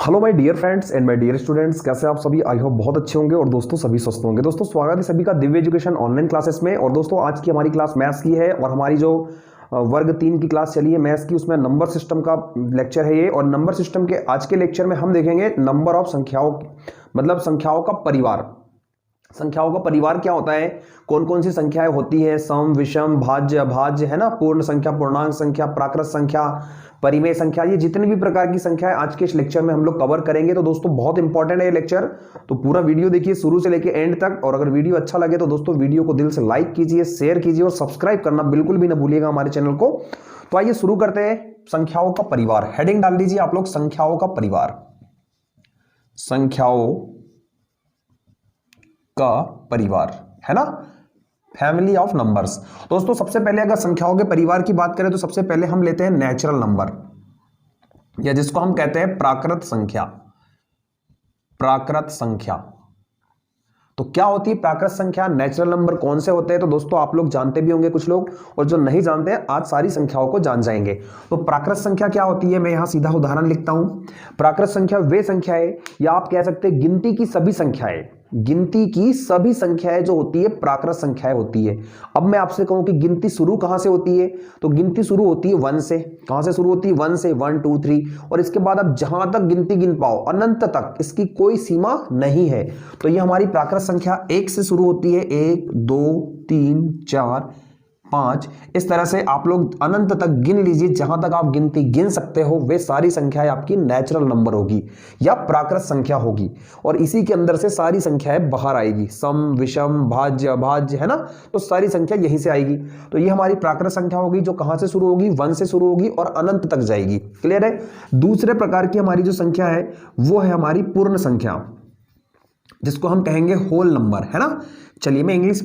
Hello my dear friends and my dear students, कैसे आप सभी? आई होप बहुत अच्छे होंगे और दोस्तों सभी स्वस्थ होंगे। दोस्तों स्वागत है सभी का दिव्य एजुकेशन ऑनलाइन क्लासेस में। और दोस्तों आज की हमारी क्लास मैथ्स की है और हमारी जो वर्ग 3 की क्लास चली है मैथ्स की, उसमें नंबर सिस्टम का लेक्चर है ये। और नंबर सिस्टम के आज के लेक्चर में हम देखेंगे नंबर ऑफ संख्याओं, मतलब संख्याओं का परिवार। संख्याओं का परिवार क्या होता है, कौन कौन सी संख्याएं होती है, सम, विषम, भाज्य, अभाज्य, है ना, पूर्ण संख्या, पूर्णांक संख्या, प्राकृत संख्या, परिमेय संख्या, ये जितनी भी प्रकार की संख्या है आज के इस लेक्चर में हम लोग कवर करेंगे। तो दोस्तों बहुत इंपॉर्टेंट है ये लेक्चर, तो पूरा वीडियो देखिए शुरू से लेकर एंड तक। और अगर वीडियो अच्छा लगे तो दोस्तों वीडियो को दिल से लाइक कीजिए, शेयर कीजिए और सब्सक्राइब करना बिल्कुल भी ना भूलिएगा हमारे चैनल को। तो आइए शुरू करते हैं। संख्याओं का परिवार, हेडिंग डाल दीजिए आप लोग, संख्याओं का परिवार। संख्याओं का परिवार, है ना, फैमिली ऑफ नंबर्स। दोस्तों सबसे पहले अगर संख्याओं के परिवार की बात करें तो सबसे पहले हम लेते हैं नेचुरल नंबर, या जिसको हम कहते हैं प्राकृत संख्या। प्राकृत संख्या तो क्या होती है प्राकृत संख्या? नेचुरल नंबर कौन से होते हैं? तो दोस्तों आप लोग जानते भी होंगे कुछ लोग, और जो नहीं जानते हैं आज सारी संख्याओं को जान जाएंगे। तो प्राकृत संख्या क्या होती है, मैं यहां सीधा उदाहरण लिखता हूं। प्राकृत संख्या वे संख्याएं, या आप कह सकते हैं गिनती की सभी संख्याएं, गिनती की सभी संख्याएं जो होती है प्राकृत संख्याएं होती है। अब मैं आपसे कहूं कि गिनती शुरू कहां से होती है, तो गिनती शुरू होती है 1 से। कहां से शुरू होती है? 1 से, 1 2 3, और इसके बाद आप जहां तक गिनती गिन पाओ अनंत तक, इसकी कोई सीमा नहीं है। तो ये हमारी प्राकृत संख्या 1 से शुरू होती है, 1 2 3 4 5, इस तरह से आप लोग अनंत तक गिन लीजिए। जहां तक आप गिनती गिन सकते हो वे सारी संख्याएं आपकी नेचुरल नंबर होगी या प्राकृत संख्या होगी, और इसी के अंदर से सारी संख्याएं बाहर आएगी। सम, विषम, भाज्य, अभाज्य, है ना, तो सारी संख्या यहीं से आएगी। तो ये हमारी प्राकृत संख्या होगी जो कहां से शुरू होगी? 1 से शुरू होगी और अनंत तक जाएगी। क्लियर है? दूसरे प्रकार की हमारी जो संख्या है वो है हमारी पूर्ण संख्या, जिसको हम कहेंगे होल नंबर, है ना। चलिए मैं इंग्लिश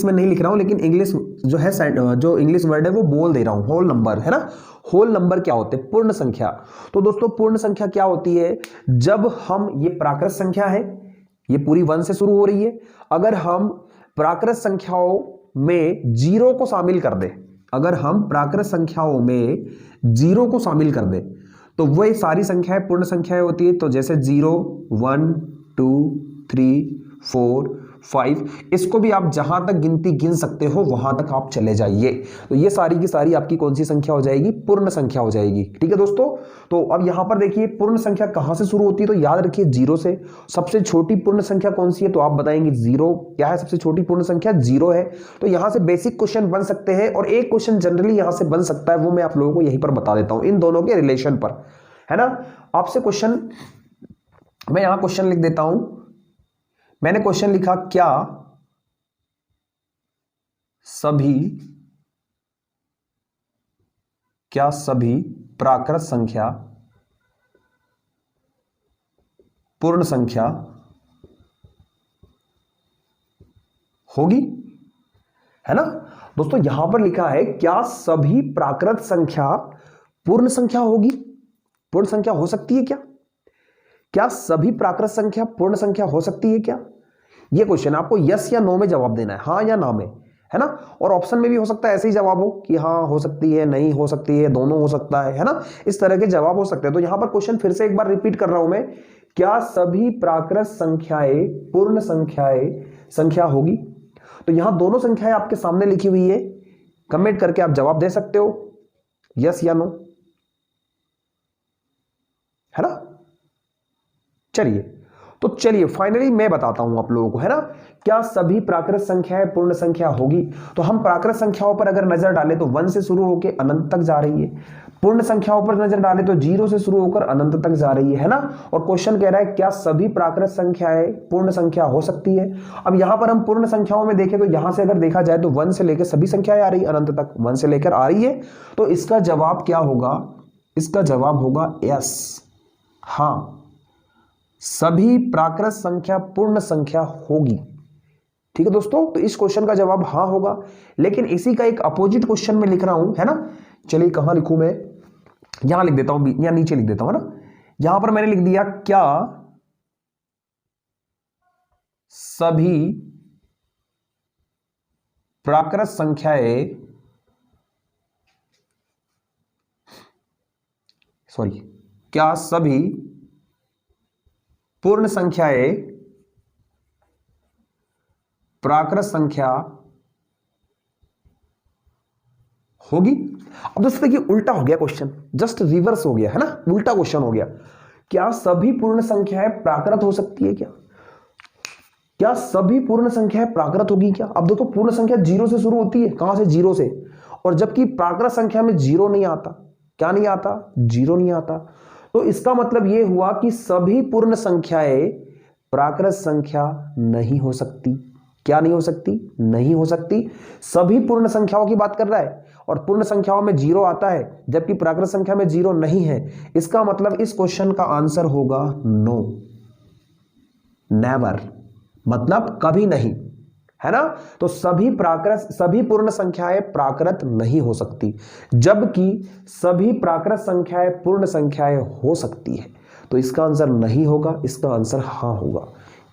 में नहीं लिख रहा हूं, लेकिन इंग्लिश जो है, जो इंग्लिश वर्ड है वो बोल दे रहा हूं, होल नंबर, है ना। होल नंबर क्या होते हैं? पूर्ण संख्या। तो दोस्तों पूर्ण संख्या क्या होती है? जब हम, ये प्राकृत संख्या है, ये पूरी 1 से शुरू हो रही है, अगर हम प्राकृत संख्याओं में जीरो को शामिल कर दें, अगर हम प्राकृत संख्याओं में जीरो को शामिल कर दें तो वह सारी संख्याएं पूर्ण संख्याएं होती है। तो जैसे 0 1 2 3 4 5, इसको भी आप जहां तक गिनती गिन सकते हो वहां तक आप चले जाइए। तो ये सारी की सारी आपकी कौन सी संख्या हो जाएगी? पूर्ण संख्या हो जाएगी। ठीक है दोस्तों, तो अब यहां पर देखिए पूर्ण संख्या कहां से शुरू होती है, तो याद रखिए 0 से। सबसे छोटी पूर्ण संख्या कौन सी है? तो आप बताएंगे 0। क्या है सबसे छोटी पूर्ण संख्या? 0 है। तो यहां से बेसिक क्वेश्चन बन सकते हैं, और एक क्वेश्चन जनरली यहां से बन सकता है, वो मैं आप लोगों को यहीं पर बता देता हूं, इन दोनों के रिलेशन पर, है ना। आपसे क्वेश्चन, मैं यहां क्वेश्चन लिख देता हूं। मैंने क्वेश्चन लिखा, क्या सभी प्राकृत संख्या पूर्ण संख्या होगी, है ना। दोस्तों यहां पर लिखा है क्या सभी प्राकृत संख्या पूर्ण संख्या होगी? पूर्ण संख्या हो सकती है क्या? क्या सभी प्राकृत संख्या पूर्ण संख्या हो सकती है क्या? यह क्वेश्चन आपको यस या नो में जवाब देना है, हां या ना में, है ना। और ऑप्शन में भी हो सकता है ऐसे ही जवाब हो कि हाँ हो सकती है, नहीं हो सकती है, दोनों हो सकता है ना, इस तरह के जवाब हो सकते हैं। तो यहां पर क्वेश्चन फिर से एक बार रिपीट कर रहा हूं मैं, क्या सभी प्राकृत संख्याएं पूर्ण संख्या होगी? तो यहां दोनों संख्याएं आपके सामने लिखी हुई है, कमेंट करके आप जवाब दे सकते हो, यस या नो, है ना। चलिए फाइनली मैं बताता हूं आप लोगों को, है ना, क्या सभी प्राकृत संख्याएं पूर्ण संख्या होगी। तो हम प्राकृत संख्याओं पर अगर नजर डालें तो 1 से शुरू होकर अनंत तक जा रही है। पूर्ण संख्याओं पर नजर डालें तो 0 से शुरू होकर अनंत तक जा रही है ना। और क्वेश्चन कह रहा है क्या सभी प्राकृत संख्याएं पूर्ण संख्या हो सकती है। अब यहां पर हम पूर्ण संख्याओं में देखें तो यहां से अगर देखा जाए तो 1 से लेकर सभी संख्याएं आ रही है, अनंत तक 1 से लेकर आ रही है। तो इसका जवाब क्या होगा? इसका जवाब होगा यस, हां, सभी प्राकृत संख्या पूर्ण संख्या होगी। ठीक है दोस्तों, तो इस क्वेश्चन का जवाब हां होगा। लेकिन इसी का एक अपोजिट क्वेश्चन में लिख रहा हूं, है ना। चलिए कहां लिखूं मैं, यहां लिख देता हूं या नीचे लिख देता हूं, है ना। यहां पर मैंने लिख दिया, क्या सभी प्राकृत संख्याएं, क्या सभी पूर्ण संख्याएं प्राकृत संख्या होगी। अब दोस्तों देखिए उल्टा हो गया क्वेश्चन, जस्ट रिवर्स हो गया है ना, उल्टा क्वेश्चन हो गया। क्या सभी पूर्ण संख्याएं प्राकृत हो सकती है क्या? क्या सभी पूर्ण संख्याएं प्राकृत होगी क्या? अब देखो पूर्ण संख्या जीरो से शुरू होती है, कहां से? जीरो से, और जबकि प्राकृत संख्या में जीरो नहीं आता। क्या नहीं आता? जीरो नहीं आता। तो इसका मतलब यह हुआ कि सभी पूर्ण संख्याएं प्राकृत संख्या नहीं हो सकती। क्या नहीं हो सकती? नहीं हो सकती। सभी पूर्ण संख्याओं की बात कर रहा है और पूर्ण संख्याओं में जीरो आता है जबकि प्राकृत संख्या में जीरो नहीं है। इसका मतलब इस क्वेश्चन का आंसर होगा नो, नेवर, मतलब कभी नहीं, है ना। तो सभी पूर्ण संख्याएं प्राकृत नहीं हो सकती, जबकि सभी प्राकृत संख्याएं पूर्ण संख्याएं हो सकती है। तो इसका आंसर नहीं होगा, इसका आंसर हाँ होगा।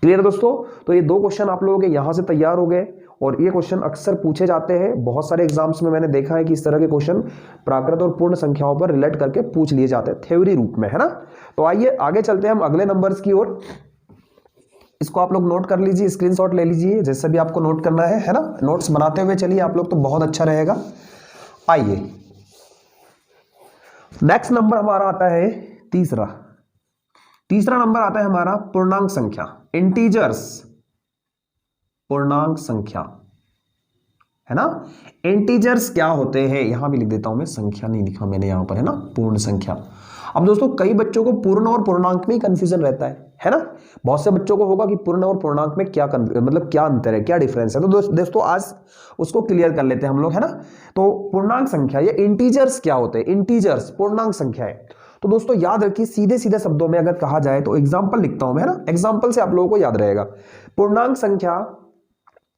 क्लियर दोस्तों? तो ये दो क्वेश्चन आप लोगों के यहां से तैयार हो गए और ये क्वेश्चन अक्सर पूछे जाते हैं। बहुत सारे एग्जाम्स में मैंने देखा है कि इस तरह के क्वेश्चन प्राकृत और पूर्ण संख्याओं पर रिलेट करके पूछ लिए जाते हैं थ्योरी रूप में, है ना। तो आइए आगे चलते हैं हम अगले नंबर्स की ओर। इसको आप लोग नोट कर लीजिए, स्क्रीनशॉट ले लीजिए, जैसे भी आपको नोट करना है ना। नोट्स बनाते हुए चलिए आप लोग तो बहुत अच्छा रहेगा। आइए नेक्स्ट नंबर हमारा आता है तीसरा नंबर आता है हमारा पूर्णांक संख्या, इंटीजर्स, पूर्णांक संख्या, है ना। इंटीजर्स क्या होते हैं? यहां भी लिख देता हूं मैं, संख्या नहीं लिखा मैंने यहां पर, है ना, पूर्ण संख्या। अब दोस्तों कई बच्चों को पूर्ण और पूर्णांक में कंफ्यूजन रहता है ना। बहुत से बच्चों को होगा कि पूर्ण और पूर्णांक में क्या मतलब क्या अंतर है, क्या डिफरेंस है। तो दोस्तों आज उसको क्लियर कर लेते हैं हम लोग, है ना। तो पूर्णांक संख्या या इंटीजर्स क्या होते हैं? इंटीजर्स पूर्णांक संख्या है। तो दोस्तों याद रखिए, सीधे सीधे शब्दों में अगर कहा जाए तो एग्जाम्पल लिखता हूं मैं, है ना, एग्जाम्पल से आप लोगों को याद रहेगा। पूर्णांक संख्या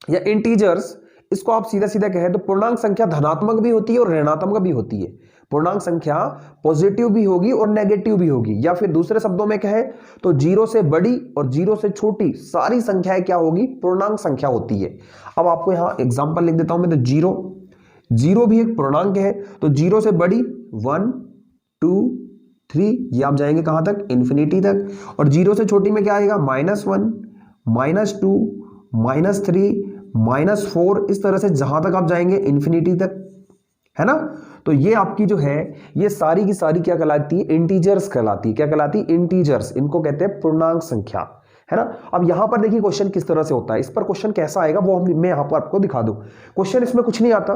या इंटीजर्स, इसको आप सीधा सीधा कहें तो पूर्णांक संख्या धनात्मक भी होती है और ऋणात्मक भी होती है। पूर्णांक संख्या पॉजिटिव भी होगी और नेगेटिव भी होगी, या फिर दूसरे शब्दों में कहें तो जीरो से बड़ी और जीरो से छोटी सारी संख्याएं क्या होगी? पूर्णांक संख्या होती है। अब आपको यहां एग्जांपल लिख देता हूं मैं। तो जीरो भी एक पूर्णांक है। तो जीरो से बड़ी 1 2 3, ये आप जाएंगे कहां तक? इंफिनिटी तक। और जीरो से छोटी में क्या आएगा? -1 -2 -3 -4, इस तरह से जहां तक आप जाएंगे इंफिनिटी तक, है ना। तो ये आपकी जो है ये सारी की सारी क्या कहलाती है? इंटीजर्स कहलाती है। क्या कहलाती है? इंटीजर्स। इनको कहते हैं पूर्णांक संख्या, है ना। अब यहां पर देखिए क्वेश्चन किस तरह से होता है, इस पर क्वेश्चन कैसा आएगा वो मैं यहां पर आपको दिखा दूं। क्वेश्चन इसमें कुछ नहीं आता।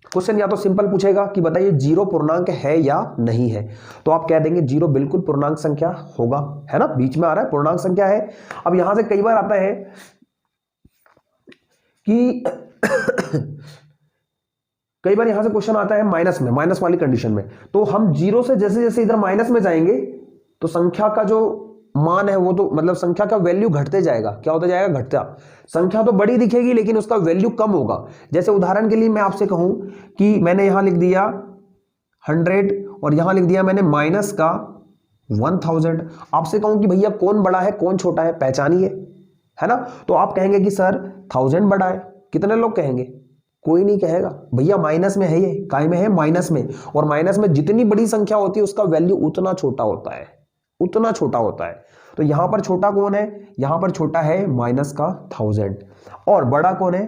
क्वेश्चन या तो सिंपल पूछेगा कि बताइए जीरो पूर्णांक है या नहीं है, तो आप कह देंगे जीरो बिल्कुल पूर्णांक संख्या होगा, है ना, बीच में आ रहा है, पूर्णांक संख्या है। अब यहां से कई बार आता है कि कई बार यहां से क्वेश्चन आता है माइनस में, माइनस वाली कंडीशन में। तो हम जीरो से जैसे जैसे इधर माइनस में जाएंगे तो संख्या का जो मान है वो तो मतलब संख्या का वैल्यू घटते जाएगा। क्या होता जाएगा? घटता। संख्या तो बड़ी दिखेगी लेकिन उसका वैल्यू कम होगा। जैसे उदाहरण के लिए मैं आपसे कहूं कि मैंने यहां लिख दिया 100 और यहां लिख दिया मैंने माइनस का 1000। आपसे कहूं कि भैया कौन बड़ा है कौन छोटा है, पहचानिए, है ना। तो आप कहेंगे कि सर 1000 बड़ा है। कितने लोग कहेंगे? कोई नहीं कहेगा। भैया माइनस में है, ये काय में है? माइनस में। और माइनस में जितनी बड़ी संख्या होती है उसका वैल्यू उतना छोटा होता है, उतना छोटा होता है। तो यहां पर छोटा कौन है? यहां पर छोटा है माइनस का 1000 और बड़ा कौन है?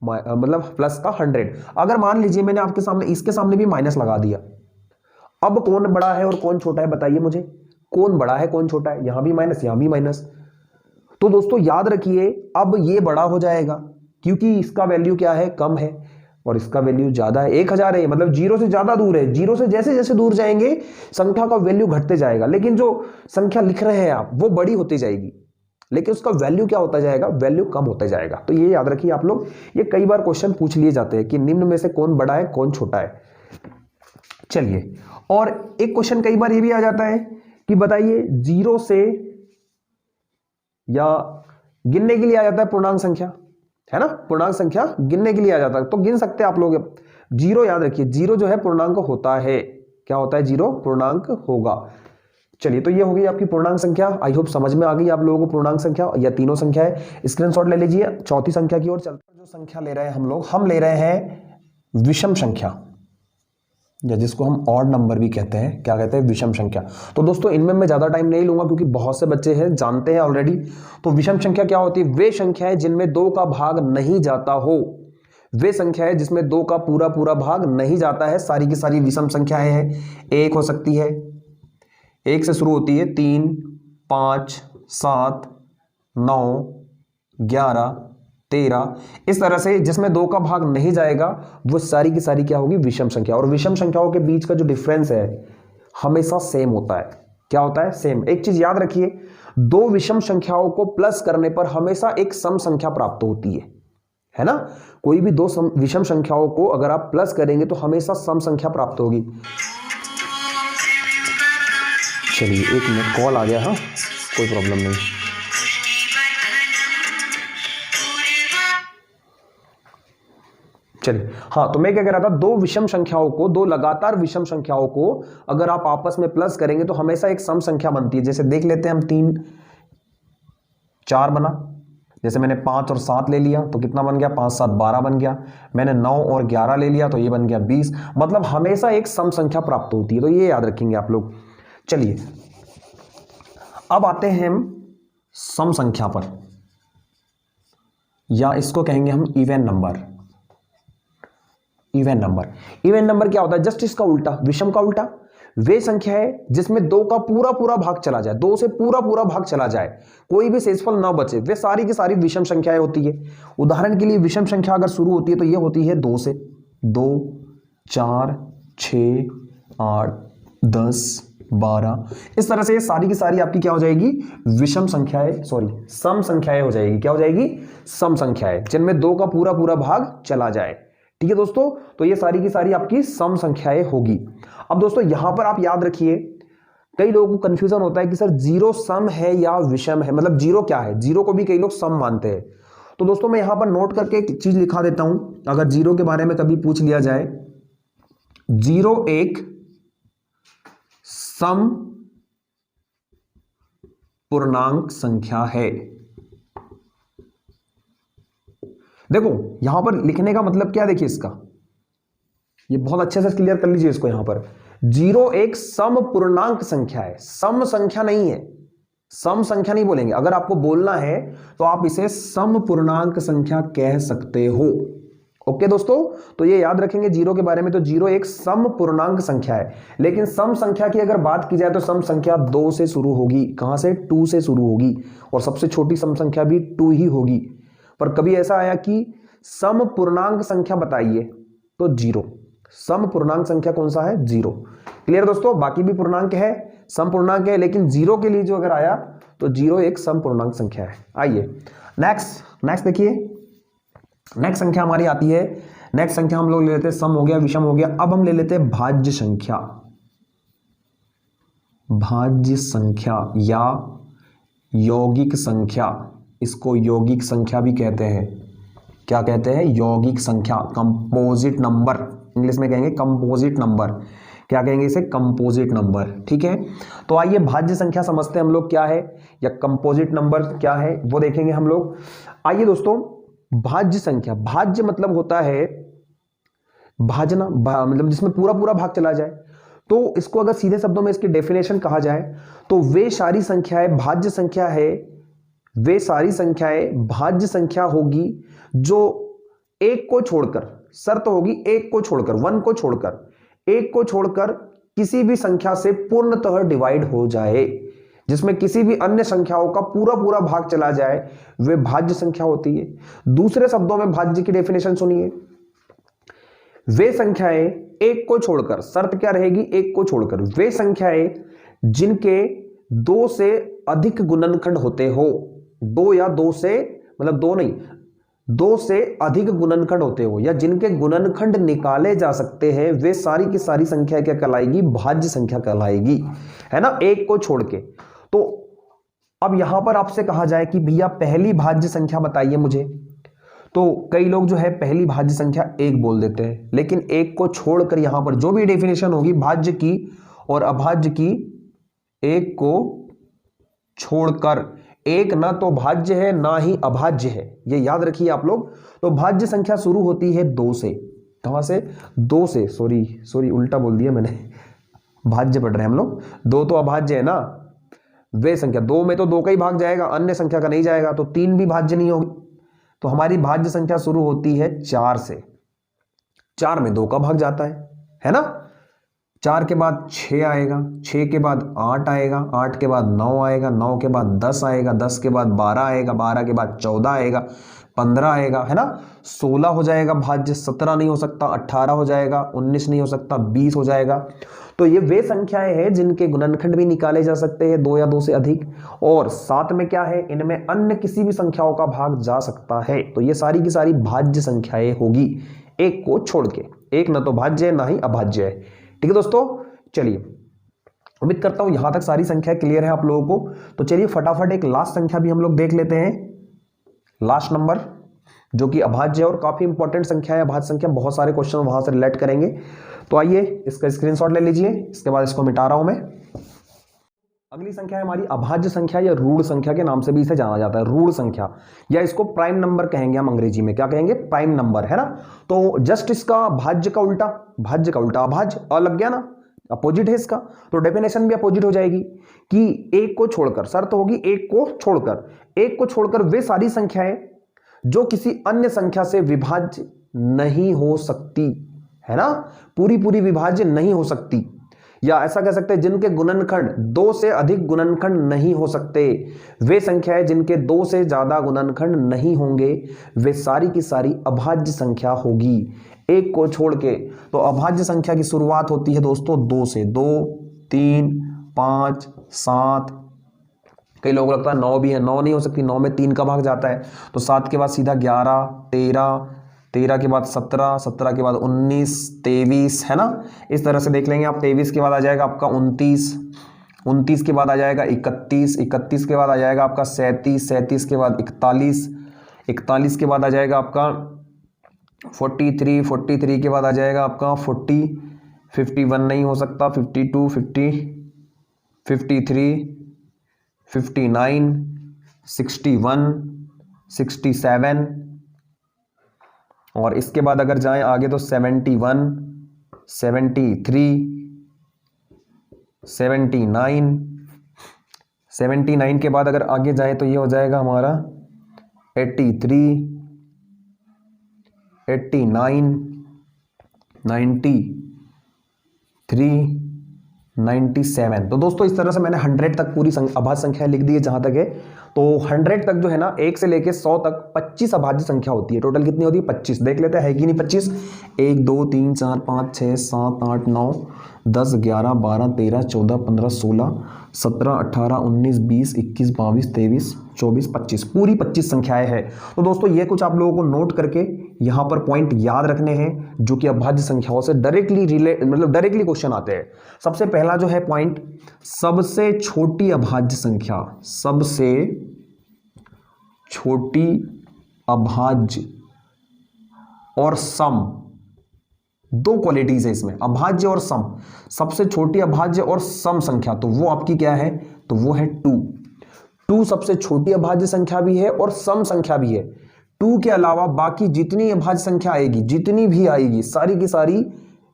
मतलब प्लस का 100। अगर मान लीजिए मैंने आपके सामने इसके सामने भी माइनस लगा दिया, अब कौन बड़ा है और कौन छोटा है बताइए मुझे? कौन बड़ा है कौन छोटा है? यहां भी माइनस यहां भी माइनस। तो दोस्तों याद रखिए अब ये बड़ा हो जाएगा क्योंकि इसका वैल्यू क्या है? कम है, और इसका वैल्यू ज्यादा है। 1000 है, मतलब जीरो से ज्यादा दूर है। जीरो से जैसे जैसे दूर जाएंगे संख्या का वैल्यू घटते जाएगा, लेकिन जो संख्या लिख रहे हैं आप वो बड़ी होती जाएगी, लेकिन उसका वैल्यू क्या होता जाएगा? वैल्यू कम होता जाएगा। तो ये याद रखिए आप लोग, ये कई बार क्वेश्चन पूछ लिए जाते हैं कि निम्न में से कौन बड़ा है कौन छोटा है। चलिए, और एक क्वेश्चन कई बार ये भी आ जाता है कि बताइए जीरो से, या गिनने के लिए आ जाता है पूर्णांक संख्या, है ना, पूर्णांक संख्या गिनने के लिए आ जाता है, तो गिन सकते हैं आप लोग। जीरो याद रखिए, जीरो जो है पूर्णांक होता है। क्या होता है? जीरो पूर्णांक होगा। चलिए, तो ये हो गई आपकी पूर्णांक संख्या। आई होप समझ में आ गई आप लोगों को पूर्णांक संख्या, या तीनों संख्या है। स्क्रीनशॉट ले लीजिए। चौथी संख्या की ओर चलते हैं। जो संख्या ले रहे हैं हम लोग, हम ले रहे हैं विषम संख्या। या जिसको हम ऑड नंबर भी कहते हैं, क्या कहते हैं, विषम संख्या। तो दोस्तों इनमें मैं ज़्यादा टाइम नहीं लूंगा क्योंकि बहुत से बच्चे हैं जानते हैं ऑलरेडी। तो विषम संख्या क्या होती है? वे संख्याएं जिनमें 2 का भाग नहीं जाता हो, वे संख्याएं जिसमें 2 का पूरा पूरा भाग नहीं जाता है, सारी की सारी विषम संख्याएं हैं। 1 हो सकती है, 1 से शुरू होती है, 3, 5, 7, 9, 11, 13, इस तरह से जिसमें 2 का भाग नहीं जाएगा वो सारी की सारी क्या होगी? विषम संख्या। और विषम संख्याओं के बीच का जो डिफरेंस है हमेशा सेम होता है। क्या होता है? सेम। एक चीज याद रखिए, 2 विषम संख्याओं को प्लस करने पर हमेशा एक सम संख्या प्राप्त होती है ना? कोई भी 2 विषम संख्याओं को अगर आप प्लस करेंगे तो हमेशा सम संख्या प्राप्त होगी। चलिए 1 मिनट, कॉल आ गया। हाँ, कोई प्रॉब्लम नहीं। चलिए, हाँ, तो मैं क्या कह रहा था, 2 विषम संख्याओं को, 2 लगातार विषम संख्याओं को अगर आप आपस में प्लस करेंगे तो हमेशा एक सम संख्या बनती है। जैसे देख लेते हैं हम, 3, 4 बना। जैसे मैंने 5 और 7 ले लिया तो कितना बन गया? 5, 7, 12 बन गया। मैंने 9 और 11 ले लिया तो ये बन गया 20। मतलब हमेशा एक सम संख्या प्राप्त होती है, तो ये याद रखेंगे आप लोग। चलिए अब आते हैं हम सम संख्या पर, या इसको कहेंगे हम even number. Even number, even number क्या होता है? जस्ट इसका उल्टा, विषम का उल्टा। वे संख्या है जिसमें 2 का पूरा पूरा भाग चला जाए, 2 से पूरा पूरा भाग चला जाए, कोई भी शेषफल ना बचे, वे सारी की सारी विषम संख्याएं होती है। उदाहरण के लिए विषम संख्या अगर शुरू होती है तो ये होती है 2 से। 2, 4, 6, 8, 10, 12, इस तरह से ये सारी की सारी आपकी क्या हो जाएगी? विषम संख्याएं, सॉरी, सम संख्याएं हो जाएगी। क्या हो जाएगी? सम संख्याएं, जिनमें 2 का पूरा पूरा भाग चला जाए। ठीक है दोस्तों, तो ये सारी की सारी आपकी सम संख्याएं होगी। अब दोस्तों यहां पर आप याद रखिए, कई लोगों को कंफ्यूजन होता है कि सर जीरो सम है या विषम है, मतलब जीरो क्या है? जीरो को भी कई लोग सम मानते हैं। तो दोस्तों मैं यहां पर नोट करके एक चीज लिखा देता हूं, अगर जीरो के बारे में कभी पूछ लिया जाए, जीरो एक सम पूर्णांक संख्या है। देखो यहां पर लिखने का मतलब क्या, देखिए इसका, ये बहुत अच्छे से क्लियर कर लीजिए इसको। यहां पर जीरो एक सम पूर्णांक संख्या है, सम संख्या नहीं है, सम संख्या नहीं बोलेंगे। अगर आपको बोलना है तो आप इसे सम पूर्णांक संख्या कह सकते हो। ओके दोस्तों, तो ये याद रखेंगे जीरो के बारे में। तो जीरो एक सम पूर्णांक संख्या है, लेकिन सम संख्या की अगर बात की जाए तो सम संख्या 2 से शुरू होगी। कहां से? 2 से शुरू होगी, और सबसे छोटी सम संख्या भी 2 ही होगी। पर कभी ऐसा आया कि सम पूर्णांक संख्या बताइए, तो जीरो। सम पूर्णांक संख्या कौन सा है? जीरो। क्लियर दोस्तों? बाकी भी पूर्णांक है, सम पूर्णांक है, लेकिन जीरो के लिए जो अगर आया तो जीरो एक सम पूर्णांक संख्या है। आइए नेक्स्ट देखिए, नेक्स्ट संख्या हमारी आती है, नेक्स्ट संख्या हम लोग ले लेते हैं, सम हो गया, विषम हो गया। अब हम ले लेते हैं भाज्य संख्या। भाज्य संख्या या यौगिक संख्या, इसको यौगिक संख्या भी कहते हैं। क्या कहते हैं? यौगिक संख्या, कंपोजिट नंबर, इंग्लिश में कहेंगे कंपोजिट नंबर। क्या कहेंगे इसे? Composite number. ठीक है, तो आइए भाज्य संख्या समझते हैं हम लोग क्या है, या कंपोजिट नंबर क्या है वो देखेंगे हम लोग। आइए दोस्तों, भाज्य संख्या, भाज्य मतलब होता है भाजना, मतलब जिसमें पूरा पूरा भाग चला जाए। तो इसको अगर सीधे शब्दों में इसकी डेफिनेशन कहा जाए तो वे सारी संख्याएं भाज्य संख्या है, वे सारी संख्याएं भाज्य संख्या होगी जो एक को छोड़कर, शर्त होगी एक को छोड़कर, वन को छोड़कर, एक को छोड़कर किसी भी संख्या से पूर्णतः डिवाइड हो जाए, जिसमें किसी भी अन्य संख्याओं का पूरा पूरा भाग चला जाए, वे भाज्य संख्या होती है। दूसरे शब्दों में भाज्य की डेफिनेशन सुनिए, वे संख्याएं एक को छोड़कर, शर्त क्या रहेगी? एक को छोड़कर, वे संख्याएं जिनके 2 से अधिक गुणनखंड होते हो, 2 या 2 से, मतलब 2 नहीं, 2 से अधिक गुणनखंड होते हो, या जिनके गुणनखंड निकाले जा सकते हैं, वे सारी की सारी संख्या क्या कहलाएगी? भाज्य संख्या कहलाएगी, है ना, एक को छोड़ के। तो अब यहां पर आपसे कहा जाए कि भैया पहली भाज्य संख्या बताइए मुझे, तो कई लोग जो है पहली भाज्य संख्या 1 बोल देते हैं, लेकिन 1 को छोड़कर यहां पर जो भी डेफिनेशन होगी भाज्य की और अभाज्य की, 1 को छोड़कर, एक ना तो भाज्य है ना ही अभाज्य है, ये याद रखिए आप लोग। तो भाज्य संख्या शुरू होती है 2 से, कहाँ से, 2 से, सॉरी उल्टा बोल दिया मैंने, भाज्य पढ़ रहे हैं हम लोग, 2 तो अभाज्य है ना, वे संख्या 2 में तो 2 का ही भाग जाएगा, अन्य संख्या का नहीं जाएगा, तो 3 भी भाज्य नहीं होगी। तो हमारी भाज्य संख्या शुरू होती है 4 से, 4 में 2 का भाग जाता है ना। 4 के बाद 6 आएगा, 6 के बाद 8 आएगा, 8 के बाद 9 आएगा, 9 के बाद 10 आएगा, 10 के बाद 12 आएगा, 12 के बाद 14 आएगा, 15 आएगा, है ना। 16 हो जाएगा भाज्य, 17 नहीं हो सकता, 18 हो जाएगा, 19 नहीं हो सकता, 20 हो जाएगा। तो ये वे संख्याएं हैं जिनके गुणनखंड भी निकाले जा सकते हैं 2 या 2 से अधिक, और साथ में क्या है, इनमें अन्य किसी भी संख्याओं का भाग जा सकता है। तो ये सारी की सारी भाज्य संख्याएं होगी, एक को छोड़ के, एक न तो भाज्य है ना ही अभाज्य है। ठीक है दोस्तों, चलिए उम्मीद करता हूं यहां तक सारी संख्या क्लियर है आप लोगों को। तो चलिए फटाफट एक लास्ट संख्या भी हम लोग देख लेते हैं, लास्ट नंबर जो कि अभाज्य है और काफी इंपॉर्टेंट संख्या है अभाज्य संख्या, बहुत सारे क्वेश्चन वहां से रिलेट करेंगे। तो आइए इसका स्क्रीनशॉट ले लीजिए, इसके बाद इसको मिटा रहा हूं मैं। अगली संख्या है हमारी अभाज्य संख्या या रूढ़ संख्या के नाम से भी इसे जाना जाता है, रूढ़ संख्या, या इसको प्राइम नंबर कहेंगे हम अंग्रेजी में, क्या कहेंगे, प्राइम नंबर, है ना। तो जस्ट इसका भाज्य का उल्टा, भाज्य का उल्टा अभाज्य, अ लग गया ना, अपोजिट है इसका, तो डेफिनेशन भी अपोजिट हो जाएगी कि एक को छोड़कर, शर्त होगी एक को छोड़कर, एक को छोड़कर वे सारी संख्याएं जो किसी अन्य संख्या से विभाज्य नहीं हो सकती, है ना, पूरी पूरी विभाज्य नहीं हो सकती, या ऐसा कह सकते हैं जिनके गुणनखंड 2 से अधिक गुणनखंड नहीं हो सकते, वे संख्याएं जिनके 2 से ज्यादा गुणनखंड नहीं होंगे, वे सारी की सारी अभाज्य संख्या होगी, एक को छोड़ के। तो अभाज्य संख्या की शुरुआत होती है दोस्तों 2 से, 2, 3, 5, 7, कई लोगों को लगता है 9 भी है, 9 नहीं हो सकती, 9 में 3 का भाग जाता है, तो 7 के बाद सीधा 11, 13, 13 के बाद 17, 17 के बाद 19, 23, है ना। इस तरह से देख लेंगे आप, 23 के बाद आ जाएगा आपका 29, 29 के बाद आ जाएगा 31, 31 के बाद आ जाएगा आपका 37, 37 के बाद 41, 41 के बाद आ जाएगा आपका 43, 43 के बाद आ जाएगा आपका 40, 51 नहीं हो सकता, 52, 50, 53, 59, 61, 67, और इसके बाद अगर जाएं आगे तो 71, 73, 79, 79 के बाद अगर आगे जाएं तो ये हो जाएगा हमारा 83, 89, 93, 97। तो दोस्तों इस तरह से मैंने 100 तक पूरी अभाज्य संख्या लिख दी है जहां तक है। तो 100 तक जो है ना, 1 से लेके 100 तक 25 अभाज्य संख्या होती है। टोटल कितनी होती है? 25। देख लेते हैं कि नहीं 25। 1 2 3 4 5 6 7 8 9 10 11 12 13 14 15 16 17 18 19 20 21 22 23 24 25 पूरी 25 संख्याएं हैं। तो दोस्तों ये कुछ आप लोगों को नोट करके यहाँ पर पॉइंट याद रखने हैं जो कि अभाज्य संख्याओं से डायरेक्टली क्वेश्चन आते हैं। सबसे पहला जो है पॉइंट, सबसे छोटी अभाज्य संख्या, सबसे छोटी अभाज्य और सम, दो क्वालिटीज है इसमें, अभाज्य और सम। सबसे छोटी अभाज्य और सम संख्या तो वो आपकी क्या है? तो वो है 2। 2 सबसे छोटी अभाज्य संख्या भी है और सम संख्या भी है। 2 के अलावा बाकी जितनी अभाज्य संख्या आएगी, जितनी भी आएगी, सारी की सारी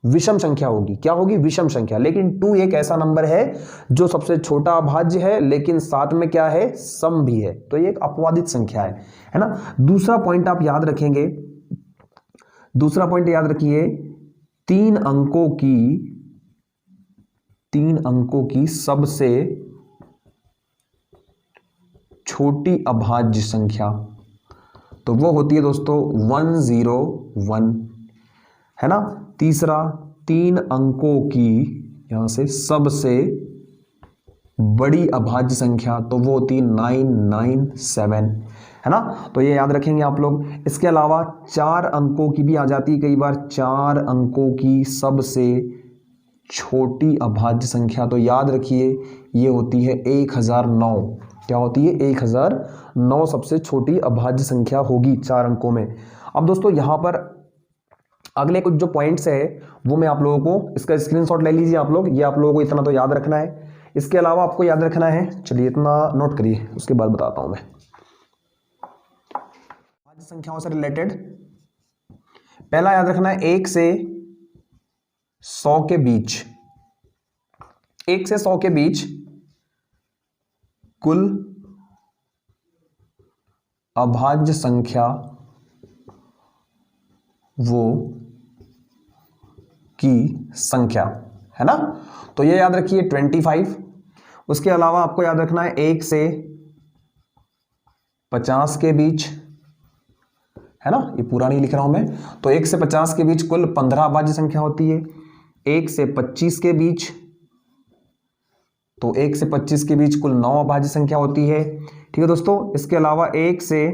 विषम संख्या होगी। क्या होगी? विषम संख्या। लेकिन 2 एक ऐसा नंबर है जो सबसे छोटा अभाज्य है लेकिन साथ में क्या है? सम भी है। तो ये एक अपवादित संख्या है ना। दूसरा पॉइंट आप याद रखेंगे, दूसरा पॉइंट याद रखिए, 3 अंकों की सबसे छोटी अभाज्य संख्या तो वो होती है दोस्तों 101, है ना। तीसरा, 3 अंकों की यहां से सबसे बड़ी अभाज्य संख्या तो वो होती है 997, है ना। तो ये याद रखेंगे आप लोग। इसके अलावा 4 अंकों की भी आ जाती है कई बार, 4 अंकों की सबसे छोटी अभाज्य संख्या तो याद रखिए ये होती है 1009। क्या होती है? 1009 सबसे छोटी अभाज्य संख्या होगी 4 अंकों में। अब दोस्तों यहां पर अगले कुछ जो पॉइंट्स है वो मैं आप लोगों को, इसका स्क्रीनशॉट ले लीजिए आप लोग, ये आप लोगों को इतना तो याद रखना है। इसके अलावा आपको याद रखना है, चलिए इतना नोट करिए, उसके बाद बताता हूं मैं। अभाज्य संख्याओं से रिलेटेड पहला याद रखना है 1 से 100 के बीच, 1 से 100 के बीच कुल अभाज्य संख्या वो की संख्या है ना। तो ये याद रखिए 25। उसके अलावा आपको याद रखना है 1 से 50 के बीच, है ना, ये पूरा नहीं लिख रहा हूं मैं। तो 1 से 50 के बीच कुल 15 अभाज्य संख्या होती है। 1 से 25 के बीच, तो 1 से 25 के बीच कुल 9 अभाज्य संख्या होती है। ठीक है दोस्तों। इसके अलावा 1 से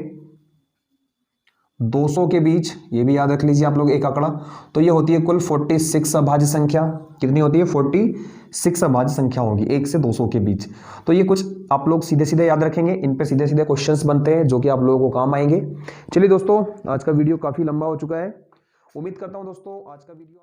200 के बीच, ये भी याद रख लीजिए आप लोग एक आंकड़ा, तो ये होती है कुल 46 अभाज्य संख्या। कितनी होती है? 46 अभाज्य संख्या होगी 1 से 200 के बीच। तो ये कुछ आप लोग सीधे सीधे याद रखेंगे, इन पे सीधे सीधे क्वेश्चंस बनते हैं जो कि आप लोगों को काम आएंगे। चलिए दोस्तों, आज का वीडियो काफी लंबा हो चुका है। उम्मीद करता हूं दोस्तों आज का वीडियो